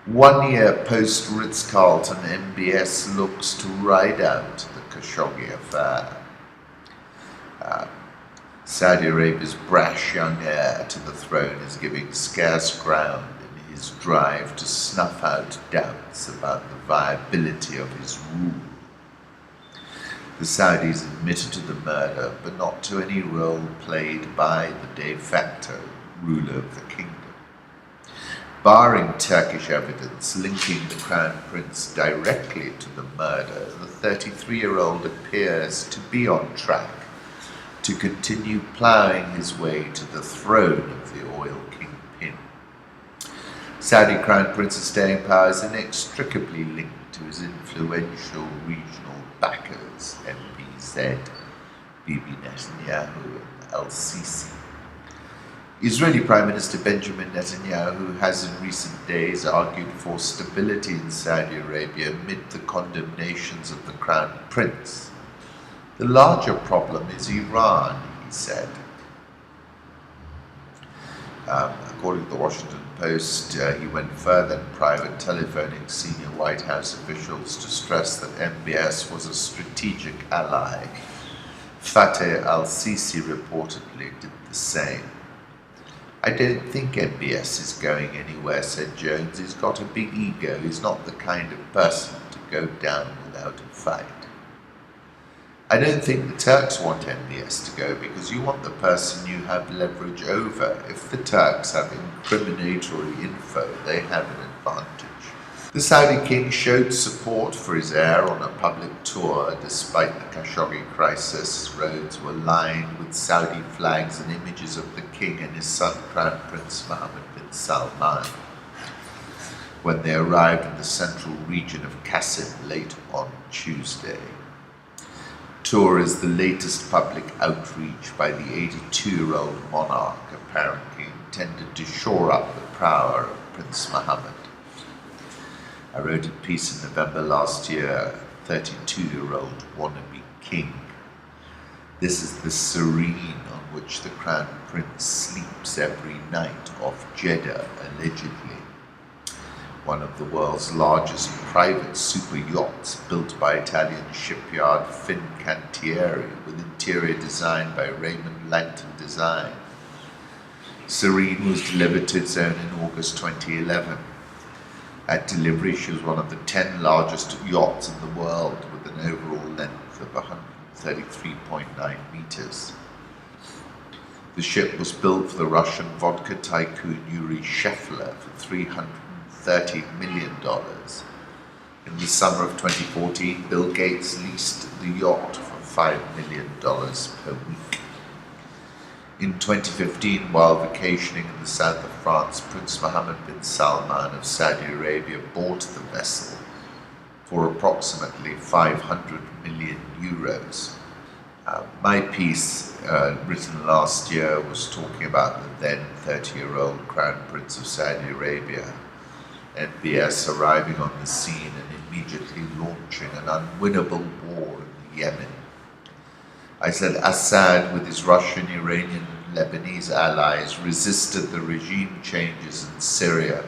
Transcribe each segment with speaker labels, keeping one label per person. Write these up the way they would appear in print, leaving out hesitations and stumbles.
Speaker 1: 1 year post Ritz-Carlton, MBS looks to ride out the Khashoggi affair. Saudi Arabia's brash young heir to the throne is giving scarce ground in his drive to snuff out doubts about the viability of his rule. The Saudis admitted to the murder, but not to any role played by the de facto ruler of the kingdom. Barring Turkish evidence linking the Crown Prince directly to the murder, the 33-year-old appears to be on track to continue ploughing his way to the throne of the oil kingpin. Saudi Crown Prince's staying power is inextricably linked to his influential regional backers, MBS, Bibi Netanyahu and Al-Sisi. Israeli Prime Minister Benjamin Netanyahu has in recent days argued for stability in Saudi Arabia amid the condemnations of the Crown Prince. The larger problem is Iran, he said. According to the Washington Post, he went further in private, telephoning senior White House officials to stress that MBS was a strategic ally. Fateh al-Sisi reportedly did the same. "I don't think MBS is going anywhere," said Jones. "He's got a big ego. He's not the kind of person to go down without a fight." I don't think the Turks want MBS to go because you want the person you have leverage over. If the Turks have incriminatory info, they have an advantage. The Saudi king showed support for his heir on a public tour. Despite the Khashoggi crisis, roads were lined with Saudi flags and images of the king and his son, Crown Prince Mohammed bin Salman, when they arrived in the central region of Qasim late on Tuesday. Tour is the latest public outreach by the 82-year-old monarch, apparently intended to shore up the power of Prince Mohammed. I wrote a piece in November last year, 32-year-old wannabe king. This is the serene on which the Crown Prince sleeps every night off Jeddah, allegedly. One of the world's largest private super yachts built by Italian shipyard Fincantieri with interior design by Raymond Langton Design. Serene was delivered to its own in August 2011. At delivery, she was one of the 10 largest yachts in the world with an overall length of 133.9 meters. The ship was built for the Russian vodka tycoon Yuri Shefler for $330 million. In the summer of 2014, Bill Gates leased the yacht for $5 million per week. In 2015, while vacationing in the south of France, Prince Mohammed bin Salman of Saudi Arabia bought the vessel for approximately 500 million euros. My piece, written last year, was talking about the then 30-year-old Crown Prince of Saudi Arabia, MBS, arriving on the scene and immediately launching an unwinnable war in Yemen. I said Assad, with his Russian, Iranian, Lebanese allies, resisted the regime changes in Syria.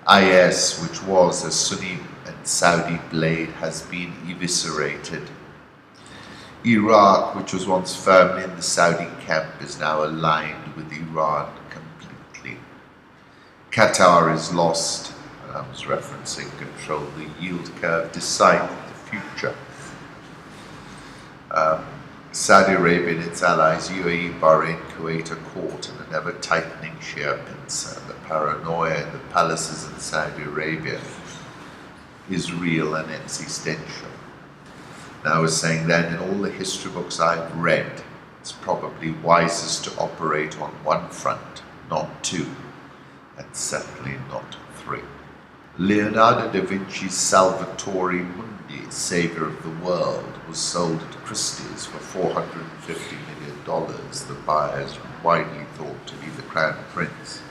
Speaker 1: IS, which was a Sunni and Saudi blade, has been eviscerated. Iraq, which was once firmly in the Saudi camp, is now aligned with Iran completely. Qatar is lost, and I was referencing control the yield curve, decide the future. Saudi Arabia and its allies, UAE, Bahrain, Kuwait, are caught in an ever-tightening sheer pincer. The paranoia in the palaces in Saudi Arabia is real and existential. Now, I was saying then, in all the history books I've read, it's probably wisest to operate on one front, not two, and certainly not three. Leonardo da Vinci's Salvatore Mundi, Savior of the World, was sold at Christie's for $450 million. The buyers widely thought to be the Crown Prince.